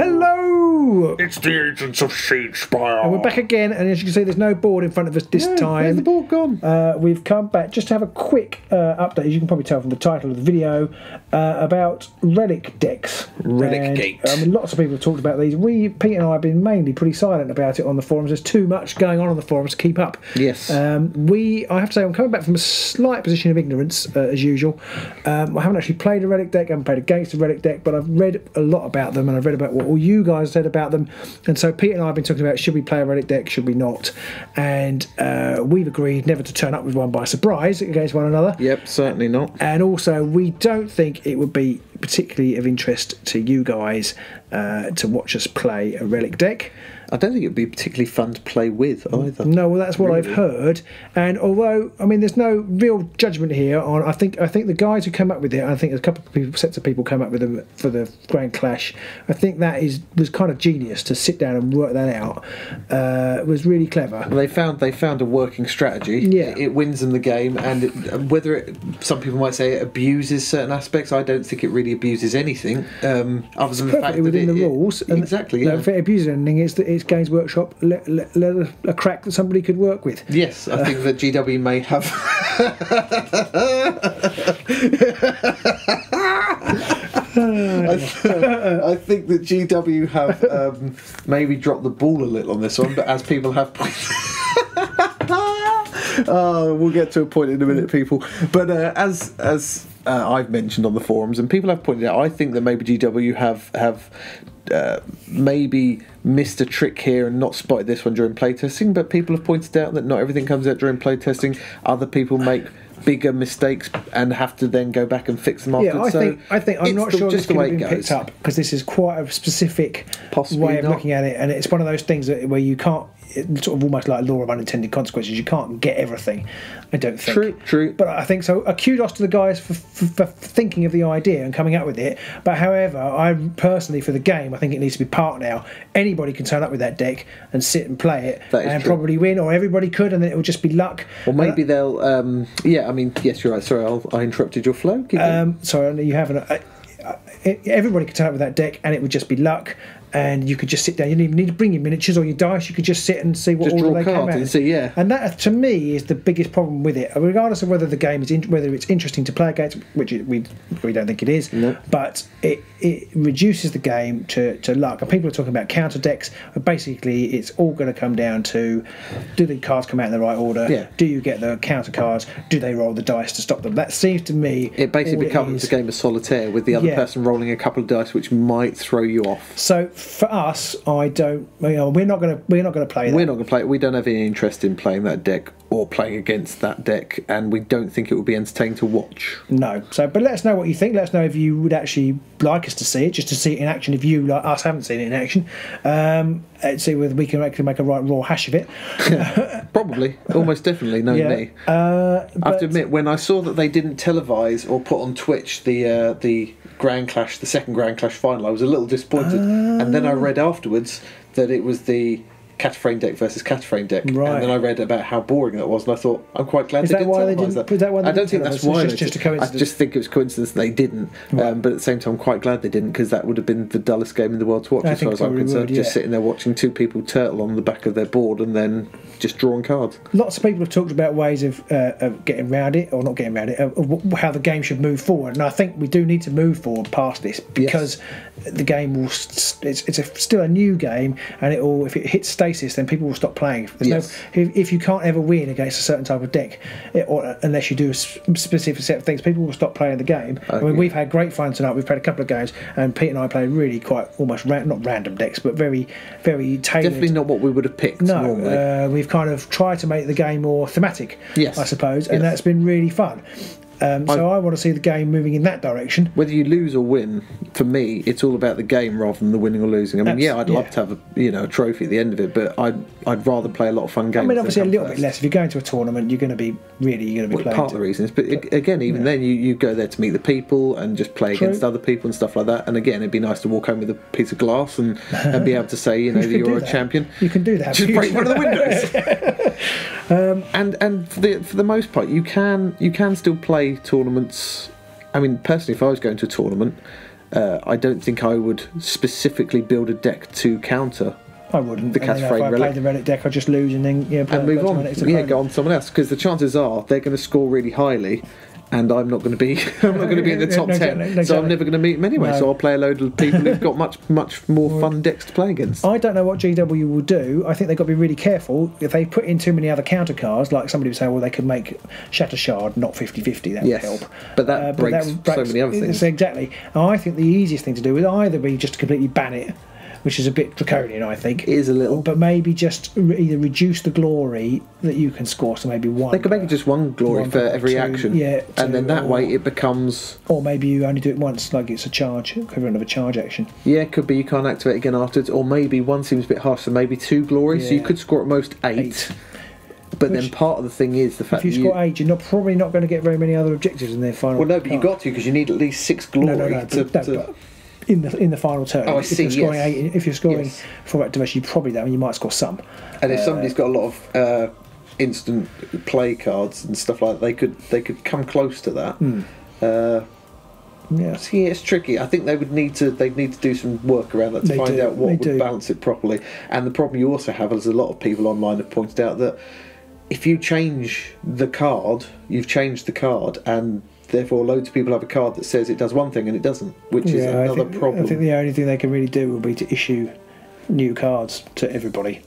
Hello! It's the agents of Shadespire. And we're back again, and as you can see, there's no board in front of us this time. Where's the board gone? We've come back just to have a quick update, as you can probably tell from the title of the video, about Relic decks. Relic Gate. Lots of people have talked about these. Pete and I have been mainly pretty silent about it on the forums. There's too much going on the forums to keep up. Yes. I have to say, I'm coming back from a slight position of ignorance, as usual. I haven't actually played a Relic deck, I haven't played against a Relic deck, but I've read a lot about them, and I've read about what all you guys said about them. And so Pete and I have been talking about, should we play a Relic deck, should we not? And we've agreed never to turn up with one by surprise against one another. Yep, certainly not. And also, we don't think it would be particularly of interest to you guys to watch us play a Relic deck. I don't think it would be particularly fun to play with either. No, well, that's what I've heard. And although, I mean, there's no real judgment here on. I think the guys who come up with it, I think there's a couple of people, sets of people come up with them for the Grand Clash. I think that was kind of genius to sit down and work that out. It was really clever. Well, they found a working strategy. Yeah, it wins them the game, and some people might say it abuses certain aspects. I don't think it really abuses anything. Other than the fact that within the rules. Exactly. Yeah. If it abuses anything, it's Games Workshop let a crack that somebody could work with. Yes, I think that GW may have. I think that GW have maybe dropped the ball a little on this one, but as people have we'll get to a point in a minute, people. But as I've mentioned on the forums, and people have pointed out, I think that maybe GW have maybe missed a trick here and not spotted this one during playtesting. But people have pointed out that not everything comes out during playtesting. Other people make bigger mistakes and have to then go back and fix them afterwards. Yeah, I think I'm not sure this could have been picked up, because this is quite a specific way of looking at it, and it's one of those things where you can't. It's sort of almost like law of unintended consequences. You can't get everything, I don't think. True. But I think so. A kudos to the guys for thinking of the idea and coming up with it. But however, I personally, for the game, I think it needs to be part now. Anybody can turn up with that deck and sit and play it and probably win, or everybody could, and then it will just be luck. Or maybe they'll. Yeah, I mean, yes, you're right. Sorry, I interrupted your flow. Sorry, you haven't. Everybody could turn up with that deck, and it would just be luck. And you could just sit down. You didn't even need to bring your miniatures or your dice. You could just sit and see what order they came out. And see, yeah. And that, to me, is the biggest problem with it. Regardless of whether the game is whether it's interesting to play against, which we don't think it is. No. But it reduces the game to luck. And people are talking about counter decks. But basically, it's all going to come down to: do the cards come out in the right order? Yeah. Do you get the counter cards? Do they roll the dice to stop them? That seems to me it basically becomes a game of solitaire with the other person rolling a couple of dice, which might throw you off. So for us, we're not going to play that. We're not going to play it. We don't have any interest in playing that deck or playing against that deck, and we don't think it would be entertaining to watch. No. So, but let us know what you think. Let us know if you would actually like us to see it, just to see it in action. If you, like us, haven't seen it in action, and see whether we can actually make a right raw hash of it. Probably, almost definitely. Knowing me, I have to admit, when I saw that they didn't televise or put on Twitch the Grand Clash, the second Grand Clash final, I was a little disappointed. And then I read afterwards that it was the Catafrane deck versus Catafrane deck, and then I read about how boring that was, and I thought, I'm quite glad they didn't televise that. I don't think that's why. It's just a coincidence. I just think it was coincidence they didn't. But at the same time, I'm quite glad they didn't, because that would have been the dullest game in the world to watch, as far as I'm concerned. Just sitting there watching two people turtle on the back of their board and then just drawing cards. Lots of people have talked about ways of getting around it, or not getting around it, of how the game should move forward, and I think we do need to move forward past this, because the game will. It's still a new game, and if it hits stasis, then people will stop playing. If you can't ever win against a certain type of deck, or unless you do a specific set of things, people will stop playing the game. I mean, we've had great fun tonight. We've played a couple of games, and Pete and I played really quite almost not random decks, but very, very tailored. Definitely not what we would have picked normally. We've kind of tried to make the game more thematic, I suppose, and that's been really fun. So I want to see the game moving in that direction. Whether you lose or win, for me, it's all about the game rather than the winning or losing. I mean, I'd love to have a trophy at the end of it, but I'd rather play a lot of fun games. I mean, obviously a little bit less. If you're going to a tournament, you're going to be playing. Part of the reason is, but again, even then, you go there to meet the people and just play against other people and stuff like that. And again, it'd be nice to walk home with a piece of glass and be able to say, that you're a champion. You can do that. Just break one of the windows. And for the most part, you can still play tournaments. I mean, personally, if I was going to a tournament, I don't think I would specifically build a deck to counter. I wouldn't. The And then Cataphrine if I Relic. play the Relic deck, I just lose and then And move on. Go on to someone else, because the chances are they're going to score really highly, and I'm not going to be in the top 10, exactly. so I'm never going to meet them anyway. No. So I'll play a load of people who've got much more fun decks to play against. I don't know what GW will do. I think they've got to be really careful. If they put in too many other counter cards, like somebody would say, well, they could make Shatter Shard not 50-50. That Yes, would help. but that breaks so many other things. Exactly. And I think the easiest thing to do would either be just to completely ban it, which is a bit draconian, I think. It is a little. But maybe just either reduce the glory that you can score, so maybe one. They could make it just one glory one for or every two, action, yeah, and then that or- way it becomes. Or maybe you only do it once, like it's a charge, equivalent of a charge action. Yeah, it could be you can't activate again afterwards, or maybe one seems a bit harsh, so maybe 2 glory, so you Yeah. could score at most 8. But then part of the thing is the fact If you that score 8, you're probably not going to get very many other objectives in their final. Well, no, but you card. got to, because you need at least 6 glory But in the final turn. Oh, I if see, You're scoring yes. 8, if you're scoring Yes. 4 activation, you probably don't. You might score some. And if somebody's got a lot of instant play cards and stuff like that, they could come close to that. Yeah. So yeah, it's tricky. I think they'd need to do some work around that to They find do, out what they would do. balance it properly. And the problem you also have, as a lot of people online have pointed out, that if you change the card, you've changed the card, and therefore loads of people have a card that says it does one thing and it doesn't, which is another problem. I think the only thing they can really do will be to issue new cards to everybody.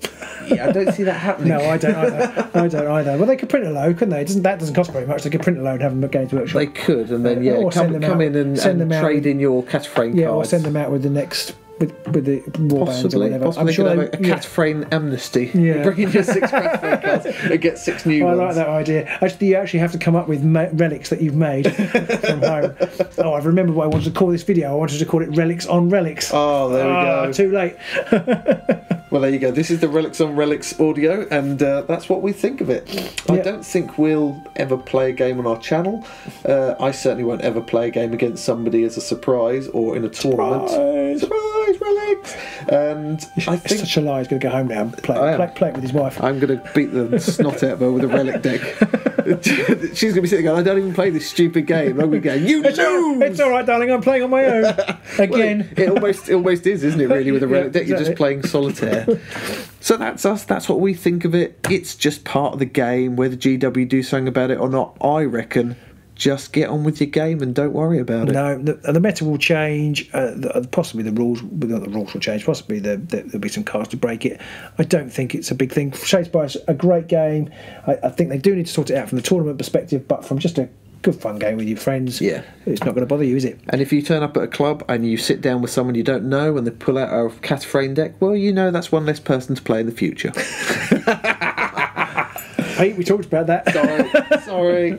Yeah, I don't see that happening. No, I don't either. I don't either. Well, they could print a load, couldn't they? That doesn't cost very much. They could print a load and have them at Games Workshop. They could, and then Or send them come out- in and send them out trade with- in your Cataphrane cards. Yeah, or send them out with the next with the war bands or whatever. Possibly I'm sure could they have a Cataphrane amnesty. Yeah. Bring in your 6 Cataphrane cards and get 6 new I ones. like that idea. Actually, you actually have to come up with relics that you've made from home. Oh, I remember what I wanted to call this video. I wanted to call it Relics on Relics. Oh, there we go. Too late. Well, there you go. This is the Relics on Relics audio, and that's what we think of it. I Yeah. don't think we'll ever play a game on our channel. I certainly won't ever play a game against somebody as a surprise or in a tournament. Surprise, Relics! And I It's think such a lie. He's going to go home now and I play am. it with his wife. I'm going to beat the snot out of her with a Relic deck. She's going to be sitting going, I don't even play this stupid game. I'm going to go, you lose! It's all right, darling. I'm playing on my own again. Well, it almost is, isn't it, really, with a Relic Yeah, deck? You're just exactly. playing solitaire. So that's us. That's what we think of it. It's just part of the game. Whether GW do something about it or not, I reckon just get on with your game and don't worry about it. No, the meta will change. Possibly the rules. Well, the rules will change. Possibly there'll be some cards to break it. I don't think it's a big thing. Shadespire's a great game. I think they do need to sort it out from the tournament perspective, but from just a good fun game with your friends, Yeah. it's not going to bother you, is it? And if you turn up at a club and you sit down with someone you don't know and they pull out a Cataphrane deck, well, you know that's one less person to play in the future. Hey, we talked about that. Sorry.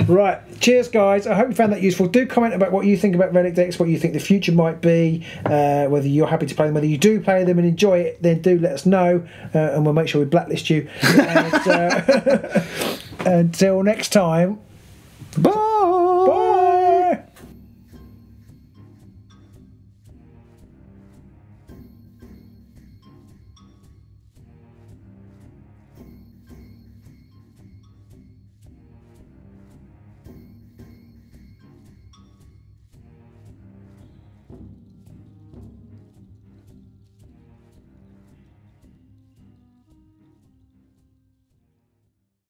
Right, cheers guys. I hope you found that useful. Do comment about what you think about Relic decks, what you think the future might be, whether you're happy to play them, whether you do play them and enjoy it, then do let us know, and we'll make sure we blacklist you. And, until next time, Bye.